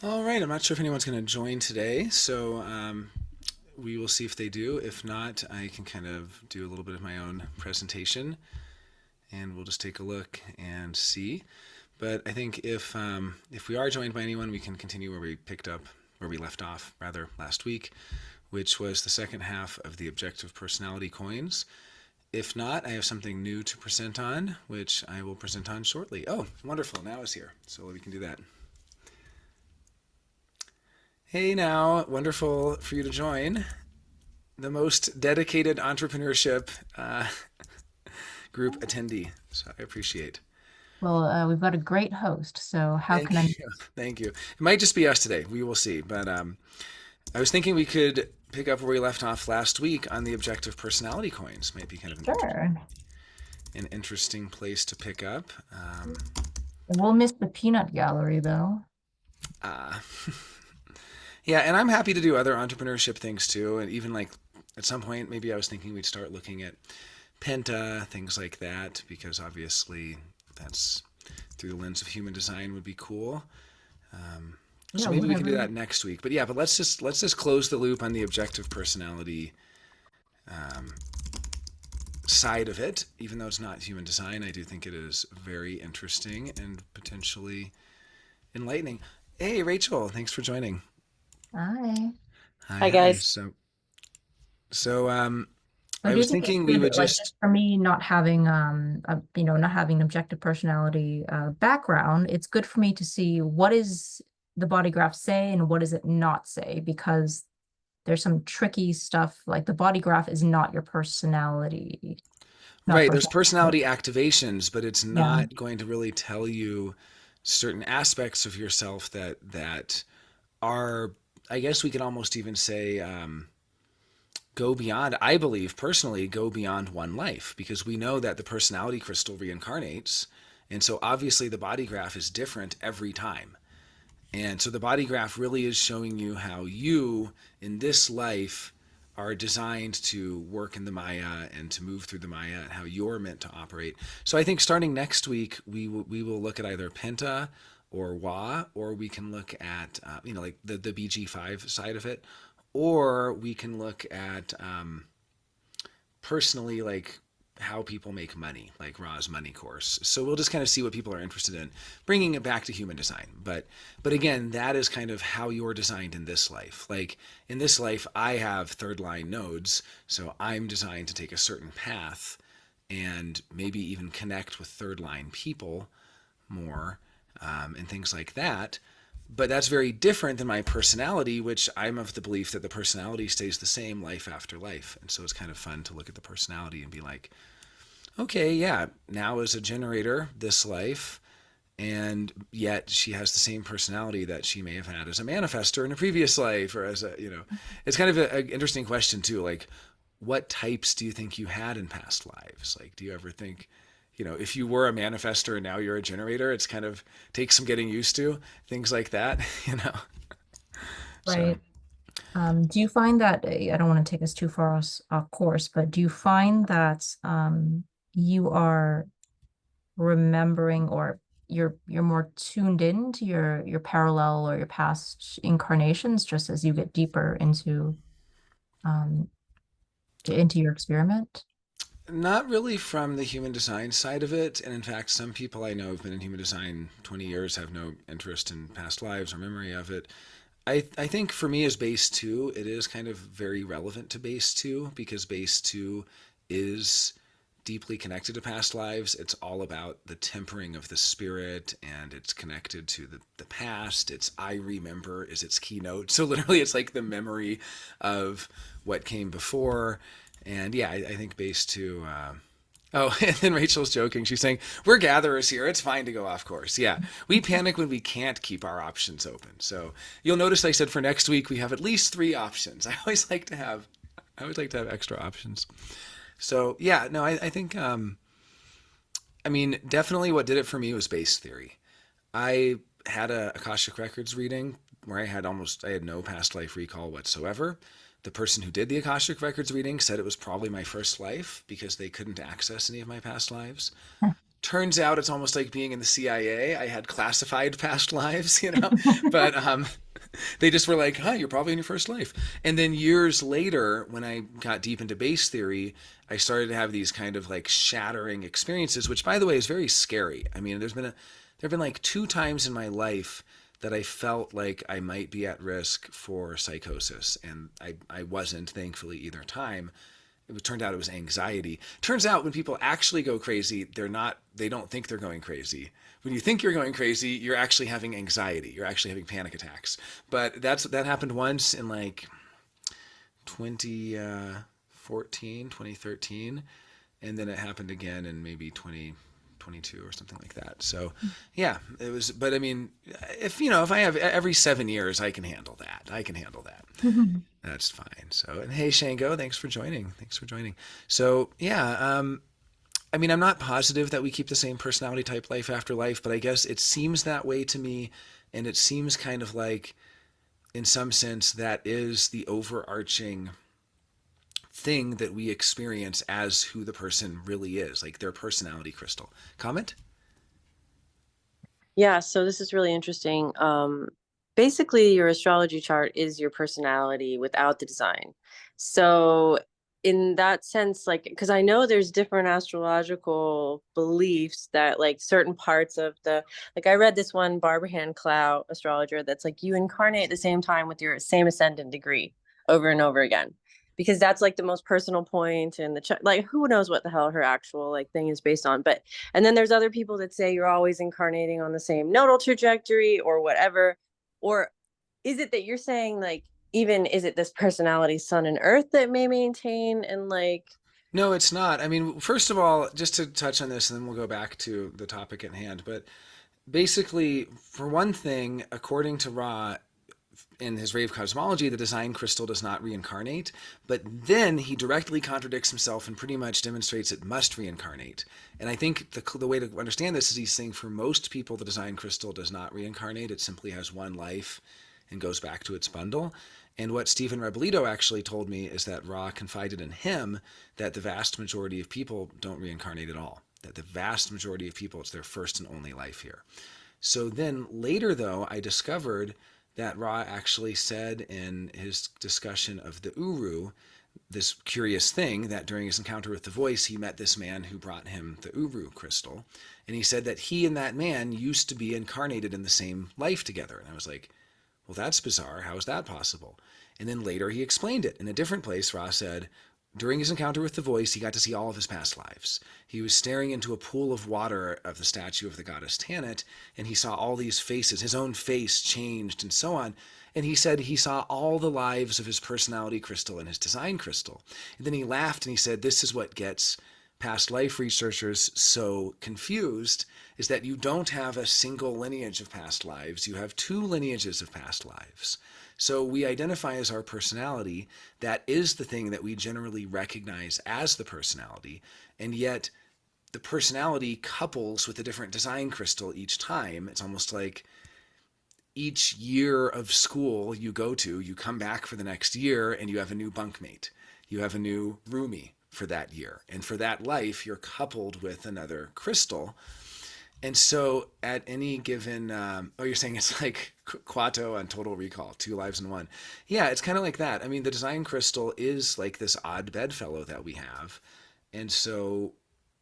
All right, I'm not sure if anyone's going to join today, so we will see if they do. If not, I can kind of do a little bit of my own presentation, and we'll just take a look and see. But I think if we are joined by anyone, we can continue where we picked up, where we left off, rather, last week, which was the second half of the objective personality coins. If not, I have something new to present on, which I will present on shortly. Oh, wonderful! Now it's here, so we can do that. Hey now, wonderful for you to join the most dedicated entrepreneurship group attendee. So I appreciate. Well, we've got a great host, so how can Thank I? you. Thank you. It might just be us today. We will see. But I was thinking we could pick up where we left off last week on the objective personality coins. Might be kind of Sure. an interesting place to pick up. We'll miss the peanut gallery, though. Uh, yeah, and I'm happy to do other entrepreneurship things too. And even like at some point, maybe I was thinking we'd start looking at Penta, things like that, because obviously that's through the lens of human design would be cool. Yeah, So maybe we can do whatever. that next week. But yeah, but let's just close the loop on the objective personality side of it. Even though it's not human design, I do think it is very interesting and potentially enlightening. Hey, Rachel, thanks for joining. Hi. Hi, Hi hi. guys. So So I do you was think it's thinking we good, would like just just for me, not having not having an objective personality background, it's good for me to see what is the body graph say and what does it not say, because there's some tricky stuff, like the body graph is not your personality, not right. There's personality. personality activations, but it's Yeah. not going to really tell you certain aspects of yourself that are, I guess we could almost even say, go beyond, I believe personally, go beyond one life, because we know that the personality crystal reincarnates. And so obviously the body graph is different every time. And so the body graph really is showing you how you, in this life, are designed to work in the Maya and to move through the Maya and how you're meant to operate. So I think starting next week, we will look at either Penta or Wa, or we can look at, like the BG5 side of it, or we can look at personally, like how people make money, like Ra's money course. So we'll just kind of see what people are interested in, bringing it back to human design. But again, that is kind of how you're designed in this life. Like in this life, I have third line nodes, so I'm designed to take a certain path and maybe even connect with third line people more, and things like that. But that's very different than my personality, which I'm of the belief that the personality stays the same life after life. And so it's kind of fun to look at the personality and be like, okay, yeah, now as a generator, this life, and yet she has the same personality that she may have had as a manifester in a previous life, or as it's kind of an interesting question too. Like, what types do you think you had in past lives? Like, do you ever think, if you were a manifester and now you're a generator, it's kind of takes some getting used to, things like that, you know? So, Right. Do you find that, I don't want to take us too far off course, but do you find that you are remembering, or you're more tuned in to your parallel or your past incarnations just as you get deeper um into your experiment? not really from the human design side of it. And in fact, some people I know have been in human design 20 years have no interest in past lives or memory of it. I think for me as base two, it is kind of very relevant to base two, because base two is deeply connected to past lives. It's all about the tempering of the spirit, and it's connected to the past. It's I remember is its keynote. So literally it's like the memory of what came before. And yeah, I think base two, oh, and then Rachel's joking. She's saying, we're gatherers here. It's fine to go off course. Yeah. We panic when we can't keep our options open. So you'll notice I said for next week we have at least three options. I always like to have extra options. So yeah, no, I think I mean, definitely what did it for me was base theory. I had a Akashic Records reading where I had no past life recall whatsoever. The person who did the Akashic Records reading said it was probably my first life because they couldn't access any of my past lives. turns out it's almost like being in the CIA. I had classified past lives, but they just were like, huh, you're probably in your first life. And then years later, when I got deep into base theory, I started to have these kind of like shattering experiences, which by the way is very scary. I mean, there have been like 2 times in my life that I felt like I might be at risk for psychosis. And I wasn't, thankfully, either time. It turned out it was anxiety. Turns out when people actually go crazy, they don't think they're going crazy. When you think you're going crazy, you're actually having anxiety. You're actually having panic attacks. But that happened once in like 2014, 2013, and then it happened again in maybe 2022 or something like that. So, yeah, it was. But I mean, if I have every 7 years, I can handle that. I can handle that. That's fine. So, and hey, Shango, thanks for joining. Thanks for joining. So, yeah, I mean, I'm not positive that we keep the same personality type life after life, but I guess it seems that way to me, and it seems kind of like, in some sense, that is the overarching thing that we experience as who the person really is, like their personality crystal. Comment? Yeah, so this is really interesting. Basically, your astrology chart is your personality without the design. So, in that sense, like, because I know there's different astrological beliefs that, like, certain parts of like, I read this one Barbara Hand Clow astrologer that's like, you incarnate at the same time with your same ascendant degree over and over again. Because that's like the most personal point, and like, who knows what the hell her actual like thing is based on. But and then there's other people that say you're always incarnating on the same nodal trajectory or whatever. Or is it that you're saying, like, even is it this personality, sun and earth, that may maintain and like. No, it's not. I mean, first of all, just to touch on this, and then we'll go back to the topic at hand. But basically, for one thing, according to Ra, in his Rave Cosmology, the design crystal does not reincarnate, but then he directly contradicts himself and pretty much demonstrates it must reincarnate. And I think the way to understand this is he's saying for most people, the design crystal does not reincarnate. It simply has one life and goes back to its bundle. And what Stephen Rebolito actually told me is that Ra confided in him that the vast majority of people don't reincarnate at all. That the vast majority of people, it's their first and only life here. So then later, though, I discovered that Ra actually said in his discussion of the Uru, this curious thing that during his encounter with the voice, he met this man who brought him the Uru crystal. And he said that he and that man used to be incarnated in the same life together. And I was like, well, that's bizarre. How is that possible? And then later he explained it. In a different place, Ra said, during his encounter with the voice, he got to see all of his past lives. He was staring into a pool of water of the statue of the goddess Tanit, and he saw all these faces. His own face changed and so on. And he said he saw all the lives of his personality crystal and his design crystal. And then he laughed and he said, this is what gets past life researchers so confused, is that you don't have a single lineage of past lives. You have 2 lineages of past lives. So we identify as our personality. That is the thing that we generally recognize as the personality. And yet the personality couples with a different design crystal each time. It's almost like each year of school you go to, you come back for the next year and you have a new bunkmate. You have a new roomie for that year. And for that life, you're coupled with another crystal. And so at any given, you're saying it's like Quato on Total Recall, 2 lives in 1. Yeah, it's kind of like that. I mean, the design crystal is like this odd bedfellow that we have. And so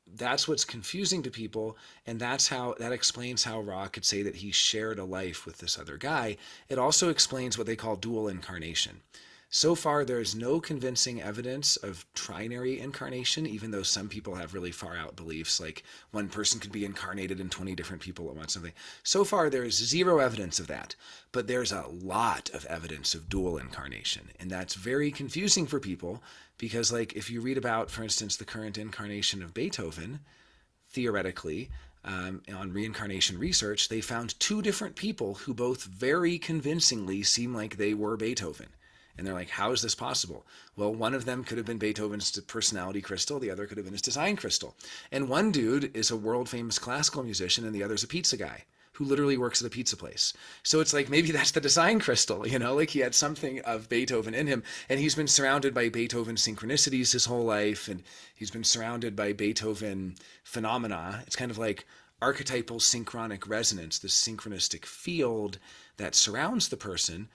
that's what's confusing to people. And that explains how Ra could say that he shared a life with this other guy. It also explains what they call dual incarnation. So far, there's no convincing evidence of trinary incarnation, even though some people have really far out beliefs, like one person could be incarnated in 20 different people at once. Something. So far, there's zero evidence of that, but there's a lot of evidence of dual incarnation, and that's very confusing for people because, like, if you read about, for instance, the current incarnation of Beethoven, theoretically, on reincarnation research, they found 2 different people who both very convincingly seem like they were Beethoven. And they're like, how is this possible? Well, one of them could have been Beethoven's personality crystal. The other could have been his design crystal. And one dude is a world famous classical musician and the other's a pizza guy who literally works at a pizza place. So it's like maybe that's the design crystal, you know, like he had something of Beethoven in him, and he's been surrounded by Beethoven synchronicities his whole life, and he's been surrounded by Beethoven phenomena. It's kind of like archetypal synchronic resonance, this synchronistic field that surrounds the person,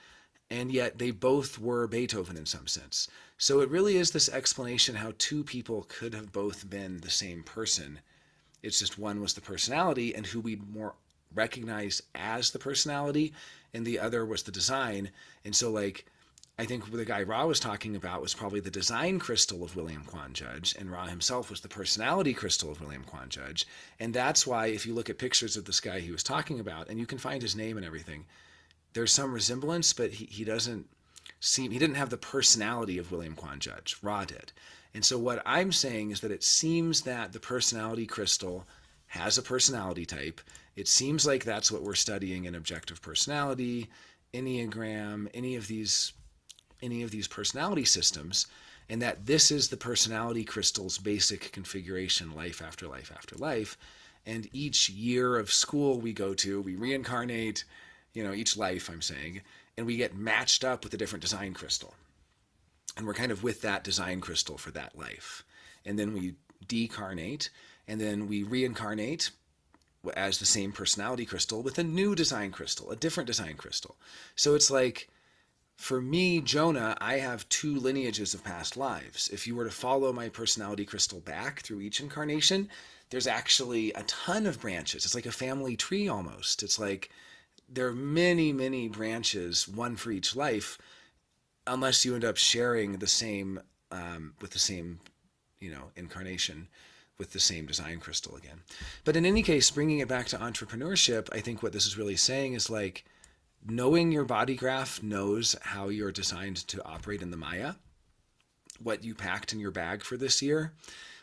and yet they both were Beethoven in some sense. So it really is this explanation how two people could have both been the same person. It's just one was the personality and who we more recognize as the personality, and the other was the design. And so, like, I think the guy Ra was talking about was probably the design crystal of William Quan Judge, and Ra himself was the personality crystal of William Quan Judge. And that's why, if you look at pictures of this guy he was talking about, and you can find his name and everything, there's some resemblance, but he doesn't seem, he didn't have the personality of William Quan Judge. Ra did. And so what I'm saying is that it seems that the personality crystal has a personality type. It seems like that's what we're studying in objective personality, Enneagram, any of these personality systems, and that this is the personality crystal's basic configuration, life after life after life. And each year of school we go to, we reincarnate, you know, each life I'm saying, and we get matched up with a different design crystal. And we're kind of with that design crystal for that life. And then we decarnate, and then we reincarnate as the same personality crystal with a new design crystal, a different design crystal. So it's like, for me, Jonah, I have two lineages of past lives. If you were to follow my personality crystal back through each incarnation, there's actually a ton of branches. It's like a family tree almost. It's like there are many, many branches, one for each life, unless you end up sharing the same, with the same, you know, incarnation with the same design crystal again. But in any case, bringing it back to entrepreneurship, I think what this is really saying is like, knowing your body graph knows how you're designed to operate in the Maya, what you packed in your bag for this year,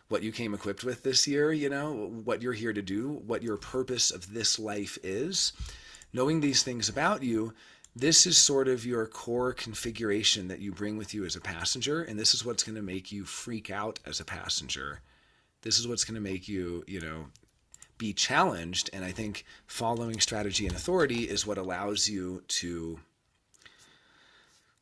what you came equipped with this year, you know, what you're here to do, what your purpose of this life is. Knowing these things about you, this is sort of your core configuration that you bring with you as a passenger, and this is what's going to make you freak out as a passenger. This is what's going to make you, you know, be challenged. And I think following strategy and authority is what allows you to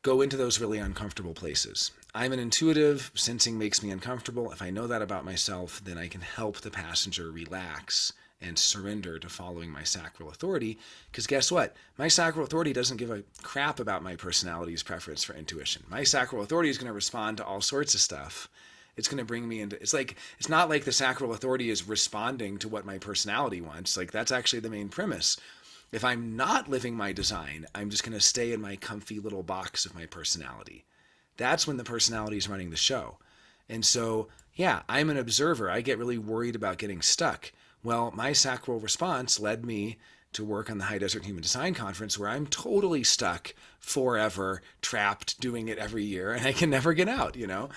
go into those really uncomfortable places. I'm an intuitive. Sensing makes me uncomfortable. If I know that about myself, then I can help the passenger relax and surrender to following my sacral authority. Because guess what? My sacral authority doesn't give a crap about my personality's preference for intuition. My sacral authority is going to respond to all sorts of stuff. It's going to bring me into, it's like, it's not like the sacral authority is responding to what my personality wants. Like, that's actually the main premise. If I'm not living my design, I'm just going to stay in my comfy little box of my personality. That's when the personality is running the show. And so, yeah, I'm an observer. I get really worried about getting stuck. Well, my sacral response led me to work on the High Desert Human Design Conference, where I'm totally stuck forever, trapped, doing it every year, and I can never get out, you know?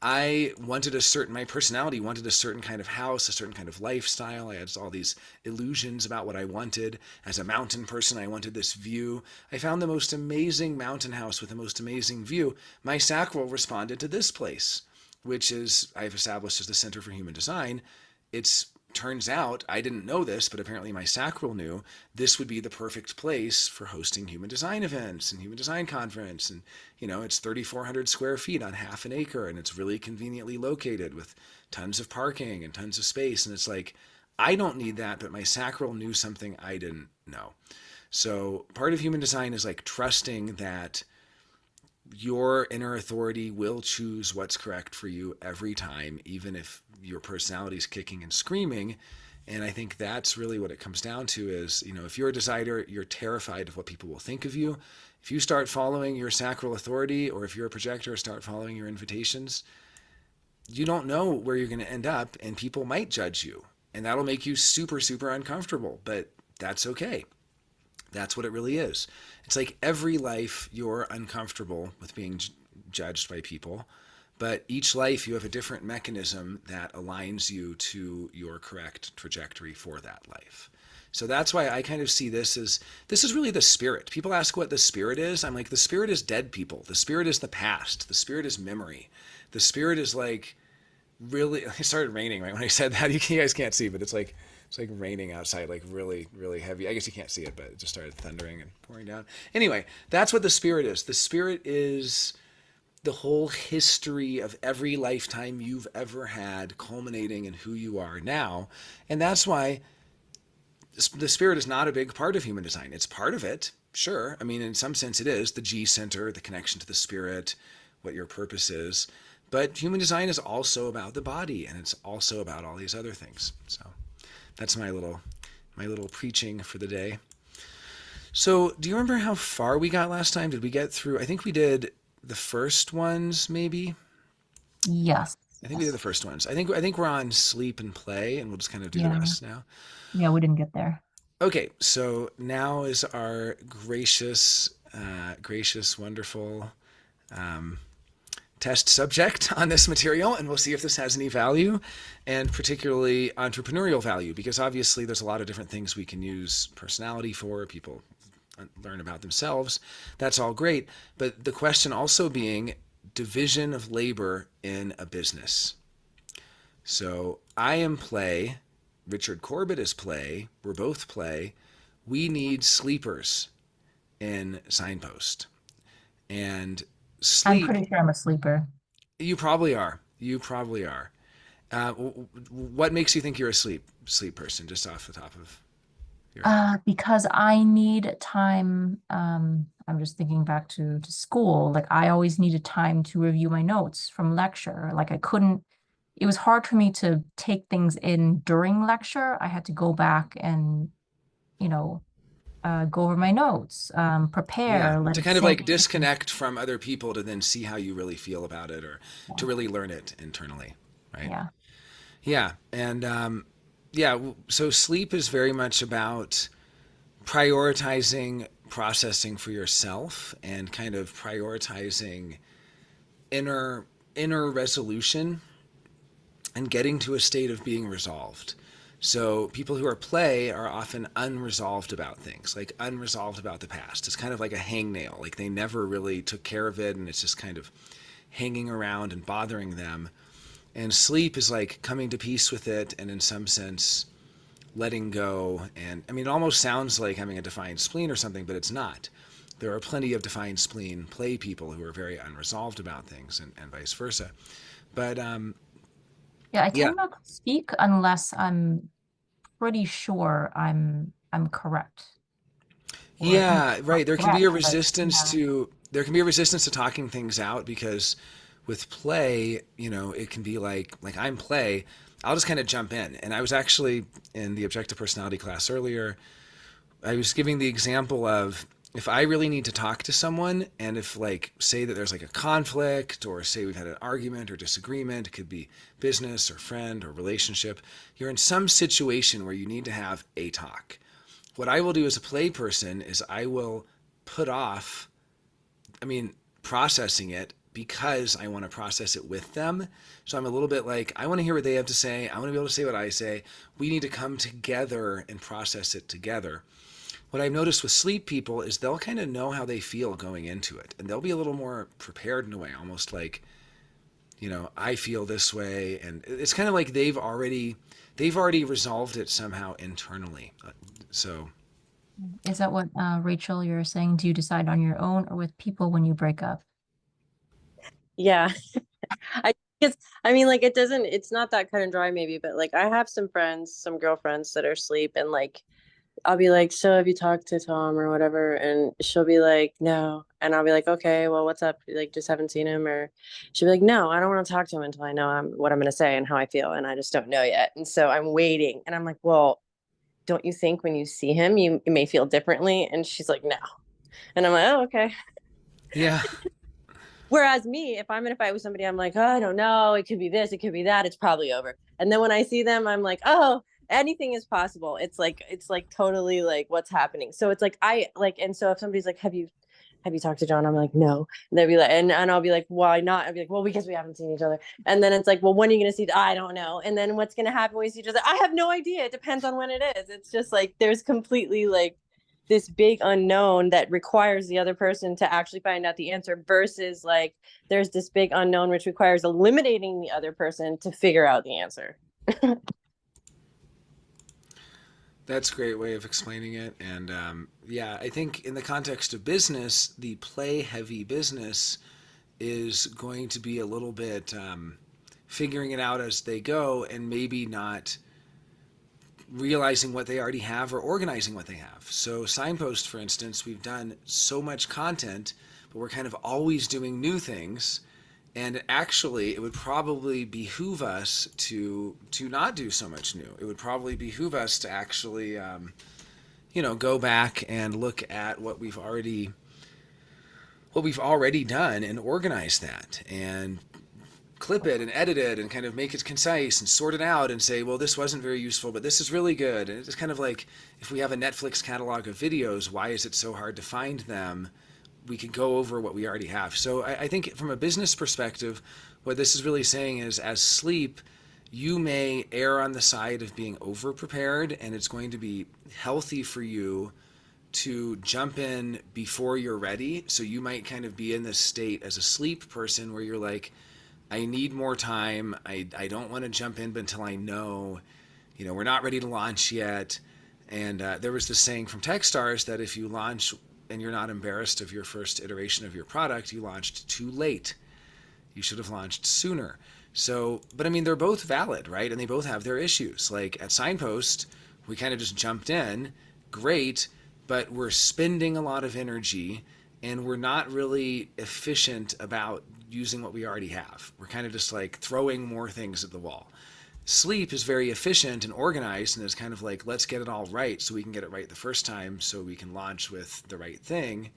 I wanted my personality wanted a certain kind of house, a certain kind of lifestyle. I had all these illusions about what I wanted. As a mountain person, I wanted this view. I found the most amazing mountain house with the most amazing view. My sacral responded to this place, which is, I've established as the Center for Human Design. It's turns out, I didn't know this, but apparently my sacral knew, this would be the perfect place for hosting human design events and human design conference. And, you know, it's 3,400 square feet on half an acre, and it's really conveniently located with tons of parking and tons of space. And it's like, I don't need that, but my sacral knew something I didn't know. So part of human design is like trusting that your inner authority will choose what's correct for you every time, even if your personality is kicking and screaming. And I think that's really what it comes down to is, you know, if you're a decider, you're terrified of what people will think of you. If you start following your sacral authority, or if you're a projector, start following your invitations, you don't know where you're going to end up, and people might judge you. And that'll make you super, super uncomfortable, but that's okay. That's what it really is. It's like every life you're uncomfortable with being judged by people, but each life you have a different mechanism that aligns you to your correct trajectory for that life. So that's why I kind of see this as, this is really the spirit. People ask what the spirit is. I'm like, the spirit is dead people. The spirit is the past. The spirit is memory. The spirit is like really, it started raining right when I said that. You guys can't see, but it's like raining outside, like really, really heavy. I guess you can't see it, but it just started thundering and pouring down. Anyway, that's what the spirit is. The spirit is the whole history of every lifetime you've ever had, culminating in who you are now. And that's why the spirit is not a big part of human design. It's part of it, sure. I mean, in some sense, it is the G center, the connection to the spirit, what your purpose is. But human design is also about the body, and it's also about all these other things. So that's my little preaching for the day. So, do you remember how far we got last time? Did we get through? I think we did the first ones, maybe. Yes. I think we did Yes. the first ones. I think we're on sleep and play, and we'll just kind of do the Yeah. rest now. Yeah, we didn't get there. Okay, so now is our gracious, wonderful test subject on this material, and we'll see if this has any value, and particularly entrepreneurial value, because obviously there's a lot of different things we can use personality for. People learn about themselves. That's all great, but the question also being division of labor in a business. So I am play, Richard Corbett is play, we're both play. We need sleepers in Signpost. And I'm sleep, pretty sure I'm a sleeper. you probably are. You probably are. What makes you think you're a sleep person, just off the top of your head? Because I need time. I'm just thinking back to school. Like I always needed time to review my notes from lecture. Like I couldn't, it was hard for me to take things in during lecture. I had to go back and, you know, go over my notes, Yeah, prepare, let to it kind of sink like in. disconnect from other people to then see how you really feel about it, or to Yeah. really learn it internally, right? Yeah. Yeah, and yeah, so sleep is very much about prioritizing processing for yourself and kind of prioritizing inner resolution and getting to a state of being resolved. So people who are play are often unresolved about things, like unresolved about the past. It's kind of like a hangnail, like they never really took care of it and it's just kind of hanging around and bothering them. And sleep is like coming to peace with it and in some sense letting go. And I mean, it almost sounds like having a defined spleen or something, but it's not. There are plenty of defined spleen play people who are very unresolved about things, and vice versa. But Yeah, I yeah, tend not to speak unless I'm pretty sure I'm correct. Or yeah, not right. correct, but yeah. There can be a resistance to talking things out because with play, you know, it can be like I'm play. I'll just kind of jump in. And I was actually in the objective personality class earlier. I was giving the example of if I really need to talk to someone, and if like say that there's like a conflict, or say we've had an argument or disagreement, it could be business or friend or relationship, you're in some situation where you need to have a talk. What I will do as a play person is I will put off, I mean, processing it because I want to process it with them. So I'm a little bit like, I want to hear what they have to say. I want to be able to say what I say. We need to come together and process it together. What I've noticed with sleep people is they'll kind of know how they feel going into it, and they'll be a little more prepared in a way, almost like, you know, I feel this way, and it's kind of like they've already resolved it somehow internally. So Is that what Rachel, you're saying? Do you decide on your own or with people when you break up? Yeah. I think I mean, like, it's not that cut and dry, maybe, but like, I have some friends, some girlfriends that are asleep, and like, I'll be like, so have you talked to Tom or whatever? And she'll be like, no. And I'll be like, okay, well, what's up? Like, just haven't seen him. Or she'll be like, no, I don't want to talk to him until I know what I'm going to say and how I feel. And I just don't know yet. And so I'm waiting. And I'm like, well, don't you think when you see him, you may feel differently? And she's like, no. And I'm like, oh, okay. yeah, Whereas me, if I'm in a fight with somebody, I'm like, oh, I don't know. It could be this, it could be that. It's probably over. And then when I see them, I'm like, oh, anything is possible. It's like totally like what's happening. So it's like I like, and so if somebody's like, have you talked to John? I'm like, no. And they'll be like, and I'll be like, why not? I'll be like, well, because we haven't seen each other. And then it's like, well, when are you gonna see? I don't know. And then what's gonna happen when we see each other? I have no idea. It depends on when it is. It's just like there's completely like this big unknown that requires the other person to actually find out the answer, versus like there's this big unknown which requires eliminating the other person to figure out the answer. That's a great way of explaining it. And yeah, I think in the context of business, the play heavy business is going to be a little bit figuring it out as they go and maybe not realizing what they already have or organizing what they have. So, Signpost, for instance, we've done so much content, but we're kind of always doing new things. And actually, it would probably behoove us to not do so much new. It would probably behoove us to actually, go back and look at what we've already done and organize that and clip it and edit it and kind of make it concise and sort it out and say, well, this wasn't very useful, but this is really good. And it's kind of like if we have a Netflix catalog of videos, why is it so hard to find them? We can go over what we already have. So I think from a business perspective, what this is really saying is as sleep, you may err on the side of being over prepared, and it's going to be healthy for you to jump in before you're ready. So you might kind of be in this state as a sleep person where you're like, I need more time. I don't want to jump in until I know, we're not ready to launch yet. And there was this saying from Techstars that if you launch and you're not embarrassed of your first iteration of your product, you launched too late. You should have launched sooner. So, but I mean, they're both valid, right? And they both have their issues. Like at Signpost, we kind of just jumped in, great, but we're spending a lot of energy and we're not really efficient about using what we already have. We're kind of just like throwing more things at the wall. Sleep is very efficient and organized and is kind of like, let's get it all right so we can get it right the first time so we can launch with the right thing.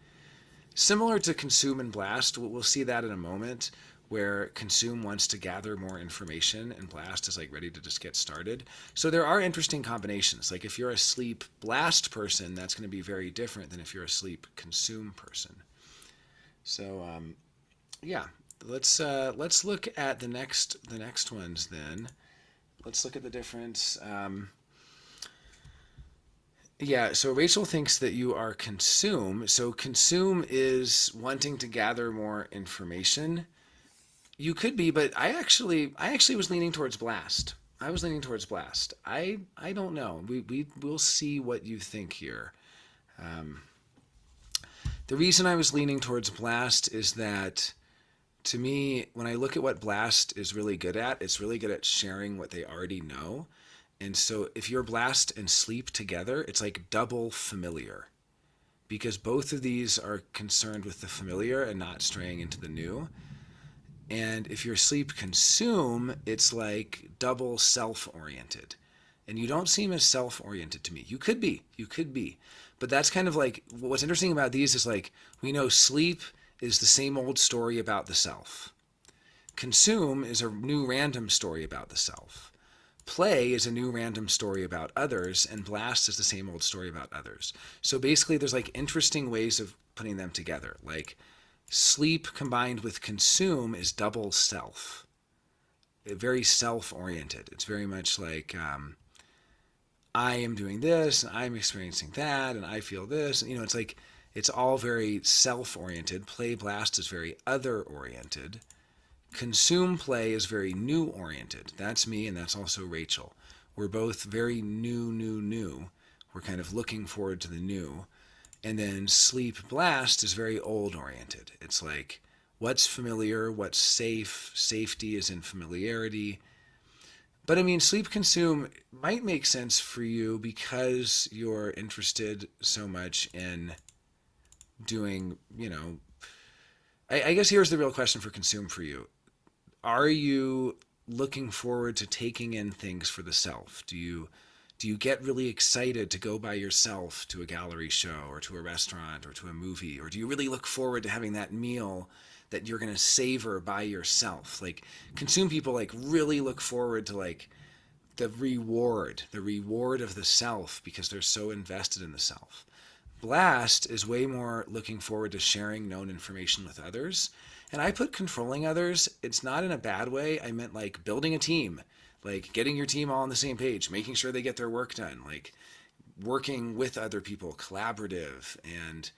Similar to Consume and Blast, we'll see that in a moment, where Consume wants to gather more information and Blast is like ready to just get started. So there are interesting combinations. Like if you're a Sleep Blast person, that's going to be very different than if you're a Sleep Consume person. So yeah, let's look at the next ones then. Let's look at the difference. Yeah, so Rachel thinks that you are Consume. So Consume is wanting to gather more information. You could be, but I actually was leaning towards Blast. I was leaning towards Blast. I don't know. We'll see what you think here. The reason I was leaning towards Blast is that to me, when I look at what Blast is really good at, it's really good at sharing what they already know. And so if you're Blast and Sleep together, it's like double familiar because both of these are concerned with the familiar and not straying into the new. And if you're Sleep Consume, it's like double self-oriented. And you don't seem as self-oriented to me. You could be. But that's kind of like, what's interesting about these is like, we know Sleep is the same old story about the self. Consume is a new random story about the self. Play is a new random story about others, and Blast is the same old story about others. So basically there's like interesting ways of putting them together. Like Sleep combined with Consume is double self. Very self-oriented. It's very much like I am doing this, and I'm experiencing that, and I feel this. It's like it's all very self-oriented. Play Blast is very other-oriented. Consume Play is very new-oriented. That's me, and that's also Rachel. We're both very new. We're kind of looking forward to the new. And then Sleep Blast is very old-oriented. It's like, what's familiar, what's safe. Safety is in familiarity. But I mean, Sleep Consume might make sense for you because you're interested so much in doing, I guess here's the real question for Consume for you. Are you looking forward to taking in things for the self? Do you get really excited to go by yourself to a gallery show or to a restaurant or to a movie? Or do you really look forward to having that meal that you're going to savor by yourself? Like Consume people like really look forward to like the reward of the self because they're so invested in the self. Blast is way more looking forward to sharing known information with others. And I put controlling others, it's not in a bad way. I meant like building a team, like getting your team all on the same page, making sure they get their work done, like working with other people, collaborative, and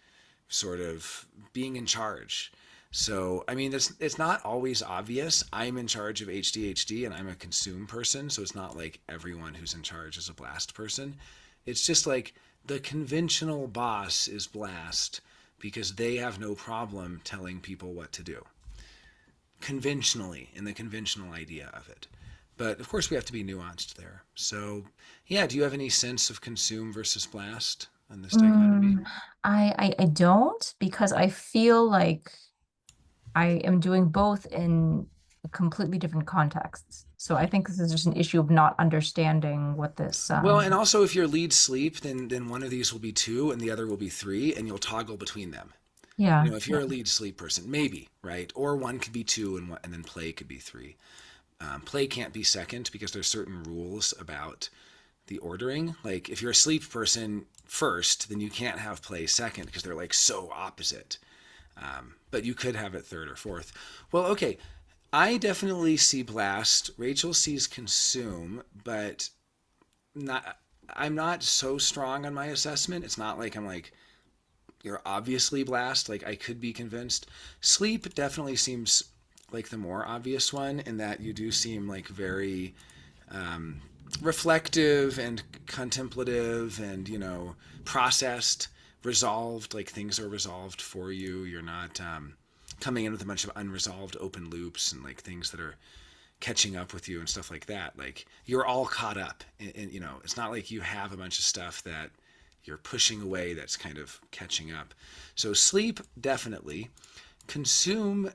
sort of being in charge. So, I mean, it's not always obvious. I'm in charge of HDHD and I'm a consume person. So it's not like everyone who's in charge is a blast person. It's just like the conventional boss is blast because they have no problem telling people what to do conventionally in the conventional idea of it. But of course, we have to be nuanced there. So, yeah, do you have any sense of consume versus blast on this dichotomy? Mm, I don't, because I feel like I am doing both in completely different contexts. So I think this is just an issue of not understanding what this Well, and also if your lead sleep, then one of these will be two and the other will be three, and you'll toggle between them. yeah, If yeah. you're a lead sleep person, maybe, right? Or one could be two and then play could be three. Play can't be second because there's certain rules about the ordering. Like if you're a sleep person first, then you can't have play second because they're like so opposite. But you could have it third or fourth. Well, okay. I definitely see blast. Rachel sees consume, but not. I'm not so strong on my assessment. It's not like I'm like you're obviously blast. Like I could be convinced. Sleep definitely seems like the more obvious one in that you do seem like very reflective and contemplative and processed, resolved. Like things are resolved for you. You're not coming in with a bunch of unresolved open loops and like things that are catching up with you and stuff like that. Like you're all caught up and it's not like you have a bunch of stuff that you're pushing away that's kind of catching up. So sleep definitely. Consume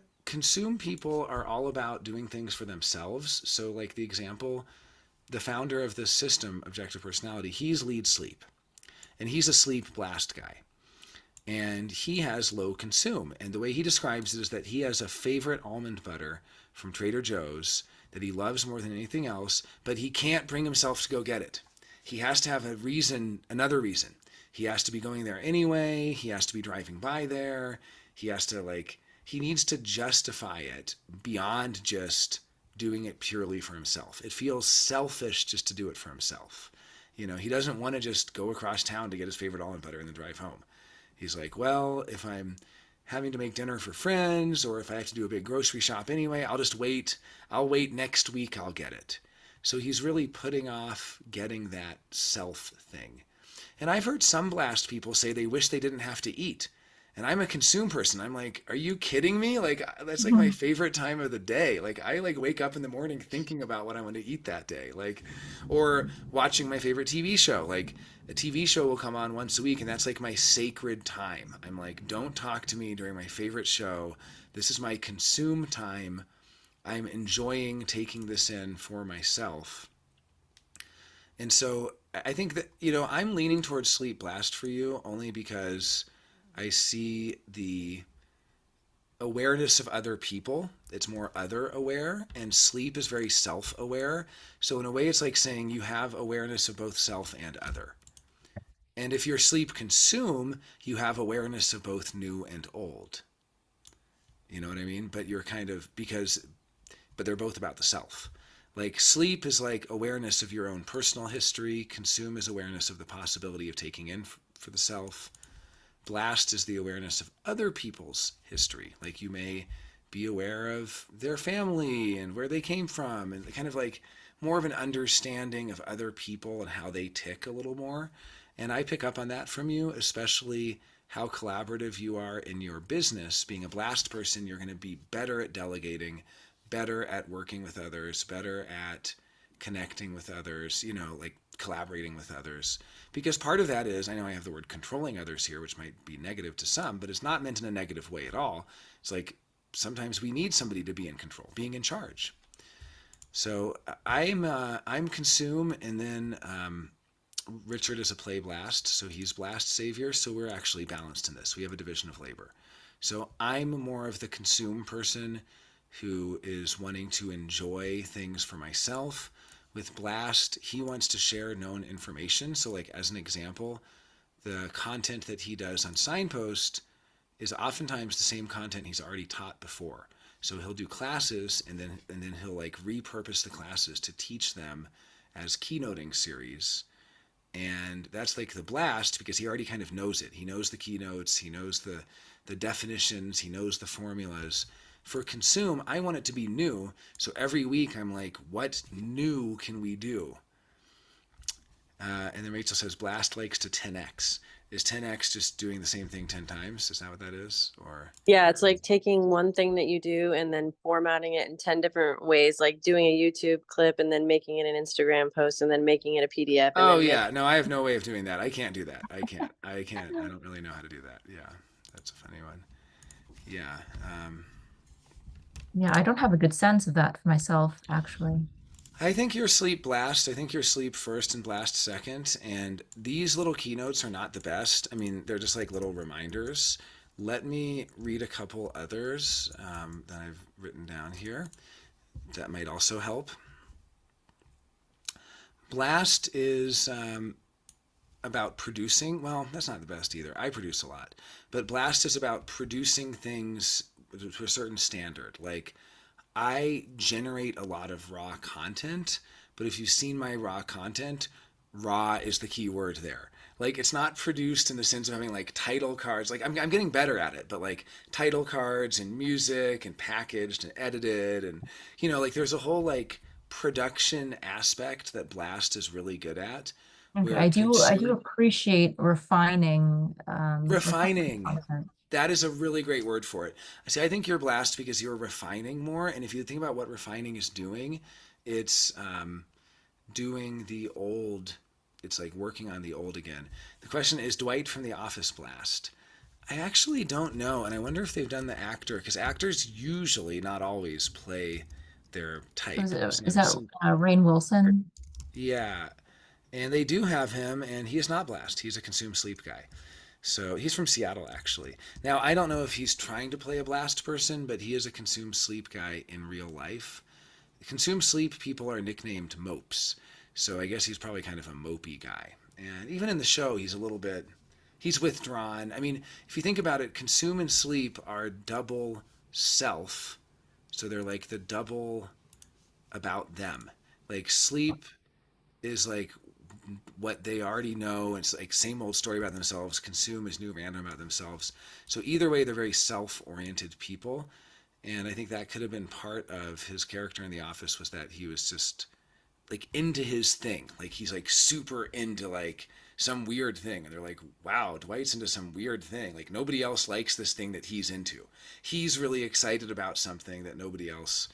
people are all about doing things for themselves. So like the example, the founder of this system, objective personality, he's lead sleep and he's a sleep blast guy and he has low consume. And the way he describes it is that he has a favorite almond butter from Trader Joe's that he loves more than anything else, but he can't bring himself to go get it. He has to have a reason, another reason. He has to be going there anyway. He has to be driving by there. He has to he needs to justify it beyond just doing it purely for himself. It feels selfish just to do it for himself. He doesn't want to just go across town to get his favorite almond butter and then drive home. He's like, well, if I'm having to make dinner for friends or if I have to do a big grocery shop anyway, I'll just wait. I'll wait next week. I'll get it. So he's really putting off getting that self thing. And I've heard some blast people say they wish they didn't have to eat. And I'm a consume person. I'm like, are you kidding me? Like that's like my Mhm. favorite time of the day. Like I wake up in the morning thinking about what I want to eat that day. Like or watching my favorite TV show. Like a TV show will come on once a week and that's like my sacred time. I'm like, don't talk to me during my favorite show. This is my consume time. I'm enjoying taking this in for myself. And so I think that, I'm leaning towards sleep blast for you only because I see the awareness of other people. It's more other aware, and sleep is very self aware. So, in a way, it's like saying you have awareness of both self and other. And if you're sleep consume, you have awareness of both new and old. You know what I mean? But you're kind of, but they're both about the self. Like sleep is like awareness of your own personal history, consume is awareness of the possibility of taking in for the self. Blast is the awareness of other people's history. Like you may be aware of their family and where they came from, and kind of like more of an understanding of other people and how they tick a little more. And I pick up on that from you, especially how collaborative you are in your business. Being a blast person, you're going to be better at delegating, better at working with others, better at connecting with others, like collaborating with others. Because part of that is, I know I have the word controlling others here, which might be negative to some, but it's not meant in a negative way at all. It's like sometimes we need somebody to be in control, being in charge. So I'm consume, and then Richard is a play blast, so he's blast savior. So we're actually balanced in this. We have a division of labor. So I'm more of the consume person who is wanting to enjoy things for myself. With Blast, he wants to share known information. So, like as an example, the content that he does on Signpost is oftentimes the same content he's already taught before. So he'll do classes and then he'll like repurpose the classes to teach them as keynoting series And that's like the blast because he already kind of knows it. He knows the keynotes, he knows the definitions, he knows the formulas. For consume, I want it to be new. So every week I'm like, what new can we do? And then Rachel says blast likes to 10x. Is 10x just doing the same thing 10 times? Is that what that is? Or Yeah, it's like taking one thing that you do and then formatting it in 10 different ways, like doing a YouTube clip and then making it an Instagram post and then making it a PDF and oh then yeah, no, I have no way of doing that. I can't do that. I can't. I don't really know how to do that. Yeah, that's a funny one. Yeah. Yeah, I don't have a good sense of that for myself, actually. I think you're sleep blast. I think you're sleep first and blast second. And these little keynotes are not the best. I mean, they're just like little reminders. Let me read a couple others that I've written down here that might also help. Blast is about producing. Well, that's not the best either. I produce a lot. But Blast is about producing things to a certain standard. Like, I generate a lot of raw content, but if you've seen my raw content, raw is the key word there. Like, it's not produced in the sense of having like title cards. Like, I'm getting better at it, but like title cards and music and packaged and edited. And, like there's a whole like production aspect that Blast is really good at. Okay, Where I do consume appreciate refining refining. content. That is a really great word for it. I say I think you're blessed because you're refining more, and if you think about what refining is doing, it's doing the old. It's like working on the old again. The question is Dwight from The Office blast. I actually don't know, and I wonder if they've done the actor because actors usually, not always, play their So type. So is I've that seen, Rainn Wilson? yeah, and they do have him, and he is not blast. He's a consume sleep guy. So he's from Seattle, actually. Now, I don't know if he's trying to play a blast person, but he is a consume sleep guy in real life. Consume sleep people are nicknamed mopes. So I guess he's probably kind of a mopey guy. And even in the show, he's withdrawn. I mean, if you think about it, consume and sleep are double self. So they're like the double about them. Like sleep is like what they already know. It's like same old story about themselves. Consume is new random about themselves. So either way, they're very self-oriented people, and I think that could have been part of his character in The Office was that he was just like into his thing. Like he's like super into like some weird thing, and they're like, "Wow, Dwight's into some weird thing. Like nobody else likes this thing that he's into. He's really excited about something that nobody else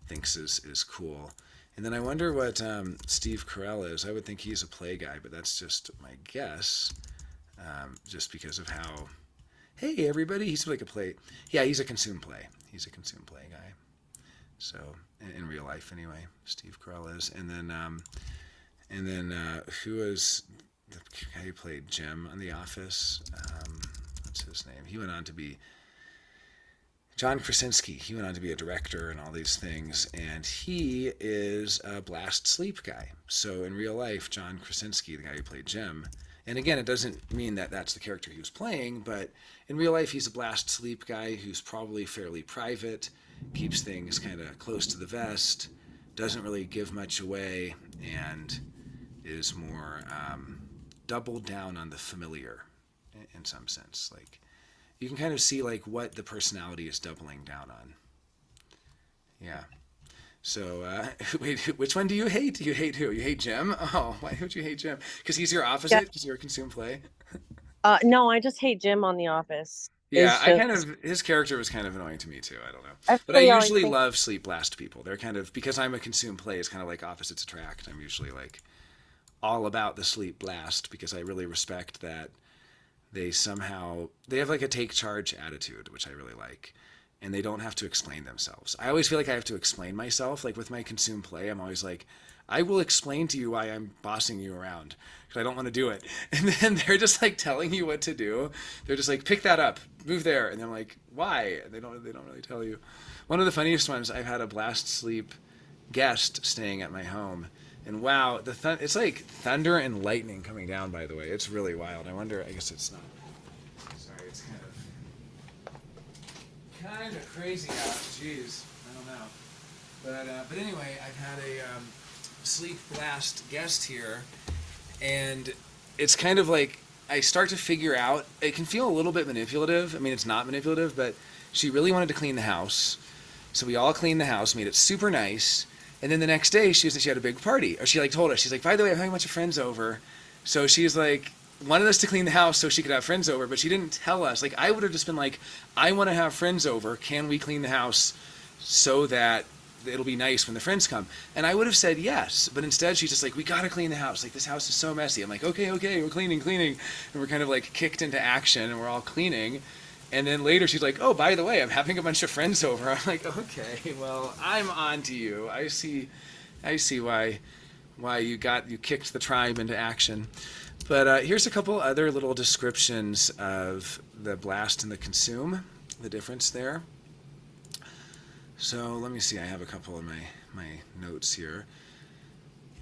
thinks is cool." And then I wonder what Steve Carell is. I would think he's a play guy, but that's just my guess, just because of how. Hey, everybody! He's like a play. Yeah, he's a consume play. He's a consume play guy. So in real life, anyway, Steve Carell is. And then who is the guy who played Jim on The Office? What's his name? He went on to be John Krasinski. He went on to be a director and all these things, and he is a blast sleep guy. So in real life, John Krasinski, the guy who played Jim, and again, it doesn't mean that that's the character he was playing, but in real life, he's a blast sleep guy who's probably fairly private, keeps things kind of close to the vest, doesn't really give much away, and is more doubled down on the familiar in some sense. Like you can kind of see like what the personality is doubling down on. Yeah. So, wait, which one do you hate? Do you hate who? You hate Jim? Oh, why would you hate Jim? Because he's your Yeah. opposite? Because you're a consume play? No, I just hate Jim on The Office. Yeah, It's just his character was kind of annoying to me too. I don't know. I But I really always usually think love sleep blast people. They're kind of, because I'm a consume play, it's kind of like opposites attract. I'm usually like all about the sleep blast because I really respect that they have like a take charge attitude, which I really like, and they don't have to explain themselves. I always feel like I have to explain myself. Like with my consume play, I'm always like, I will explain to you why I'm bossing you around because I don't want to do it. And then they're just like telling you what to do. They're just like, pick that up, move there, and I'm like, why? And they don't really tell you. One of the funniest ones, I've had a blast sleep guest staying at my home. And wow, it's like thunder and lightning coming down, by the way. It's really wild. I wonder, I guess it's not. Sorry, it's kind of crazy out. Jeez, I don't know. But anyway, I've had a sleep blast guest here, And it's kind of like I start to figure out. It can feel a little bit manipulative. I mean, it's not manipulative, but she really wanted to clean the house, so we all cleaned the house, made it super nice. And then the next day, she had a big party, or she like told us, she's like, by the way, I'm having a bunch of friends over. So she's like wanted us to clean the house so she could have friends over, but she didn't tell us. Like I would have just been like, I want to have friends over. Can we clean the house so that it'll be nice when the friends come? And I would have said yes, but instead she's just like, we gotta clean the house. Like this house is so messy. I'm like, okay, we're cleaning, and we're kind of like kicked into action, and we're all cleaning. And then later she's like, oh, by the way, I'm having a bunch of friends over. I'm like, okay, well, I'm on to you. I see why you kicked the tribe into action. But here's a couple other little descriptions of the blast and the consume, the difference there. So let me see, I have a couple of my notes here.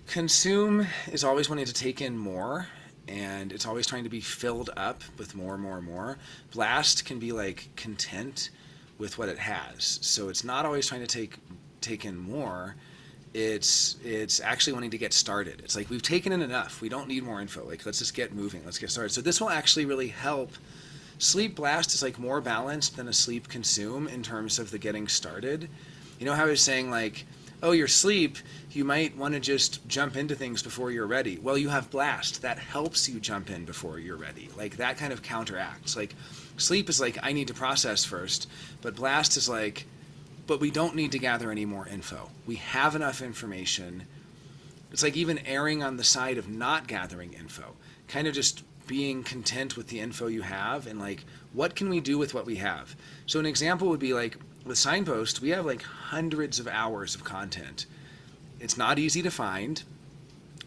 Consume is always wanting to take in more, and it's always trying to be filled up with more. Blast can be like content with what it has. So it's not always trying to take in more. It's actually wanting to get started. It's like we've taken in enough. We don't need more info. Like let's just get moving. Let's get started. So this will actually really help. Sleep blast is like more balanced than a sleep consume in terms of the getting started. You know how I was saying like, oh, your sleep, you might want to just jump into things before you're ready. Well, you have blast. That helps you jump in before you're ready. Like that kind of counteracts. Like sleep is like, I need to process first. But blast is like, but we don't need to gather any more info. We have enough information. It's like even erring on the side of not gathering info. Kind of just being content with the info you have and like, what can we do with what we have? So an example would be like, with Signpost, we have like hundreds of hours of content. It's not easy to find,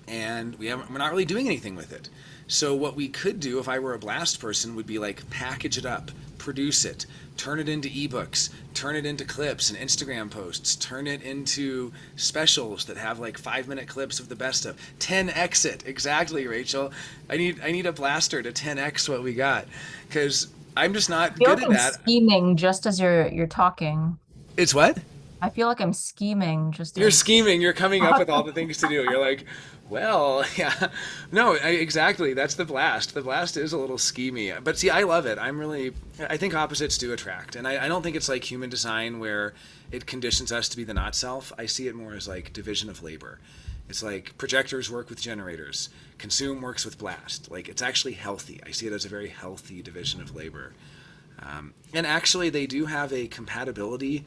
and we're not really doing anything with it. So what we could do if I were a blast person would be like package it up, produce it, turn it into ebooks, turn it into clips and Instagram posts, turn it into specials that have like 5-minute clips of the best of. 10x it, exactly, Rachel. I need a blaster to 10x what we got, because I'm just not I feel good like at I'm that. scheming just as you're talking. It's what? I feel like I'm scheming just You're as scheming. You're coming up with all the things to do. You're like, well, yeah. No, exactly. That's the blast. The blast is a little schemy. But see, I love it. I think opposites do attract. And I don't think it's like human design where it conditions us to be the not self. I see it more as like division of labor. It's like projectors work with generators. Consume works with blast. Like it's actually healthy. I see it as a very healthy division of labor. And actually, they do have a compatibility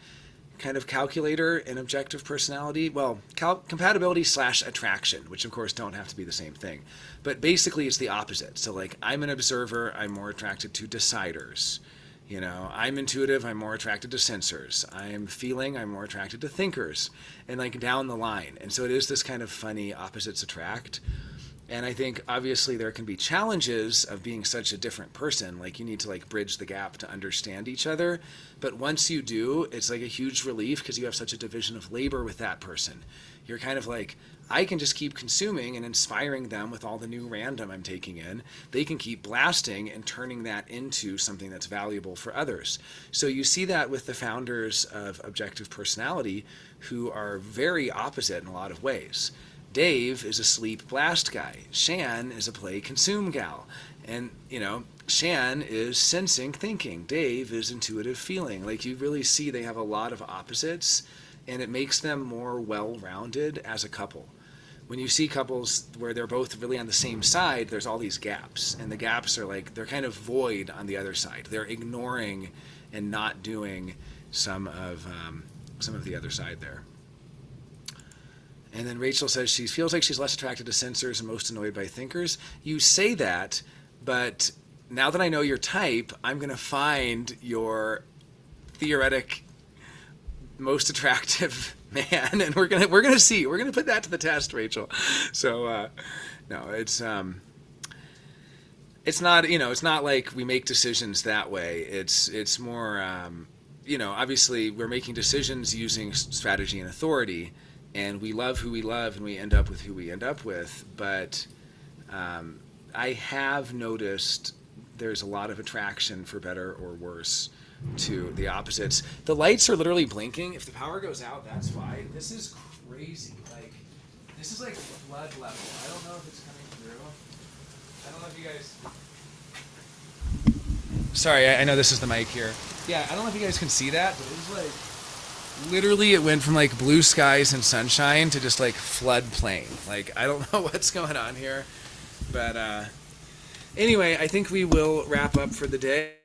kind of calculator in objective personality. Well, compatibility / attraction, which of course don't have to be the same thing. But basically, it's the opposite. So like, I'm an observer. I'm more attracted to deciders. You know, I'm intuitive, I'm more attracted to sensors. I'm feeling, I'm more attracted to thinkers, and like down the line. And so it is this kind of funny opposites attract. And I think obviously there can be challenges of being such a different person. Like you need to like bridge the gap to understand each other. But once you do, it's like a huge relief because you have such a division of labor with that person. You're kind of like, I can just keep consuming and inspiring them with all the new random I'm taking in. They can keep blasting and turning that into something that's valuable for others. So you see that with the founders of Objective Personality, who are very opposite in a lot of ways. Dave is a sleep blast guy. Shan is a play consume gal. And, you know, Shan is sensing thinking. Dave is intuitive feeling. Like you really see they have a lot of opposites, and it makes them more well-rounded as a couple. When you see couples where they're both really on the same side, there's all these gaps. And the gaps are like, they're kind of void on the other side. They're ignoring and not doing some of the other side there. And then Rachel says she feels like she's less attracted to sensors and most annoyed by thinkers. You say that, but now that I know your type, I'm going to find your theoretic most attractive man, and we're gonna see. We're gonna put that to the test, Rachel. So no, it's not, it's not like we make decisions that way. It's more obviously we're making decisions using strategy and authority, and we love who we love, and we end up with who we end up with. But I have noticed there's a lot of attraction, for better or worse, to the opposites. The lights are literally blinking. If the power goes out, that's why. This is crazy. Like, this is like flood level. I don't know if it's coming through. I don't know if you guys. Sorry, I know this is the mic here. Yeah, I don't know if you guys can see that, but it was like literally it went from like blue skies and sunshine to just like floodplain. Like I don't know what's going on here, but anyway, I think we will wrap up for the day.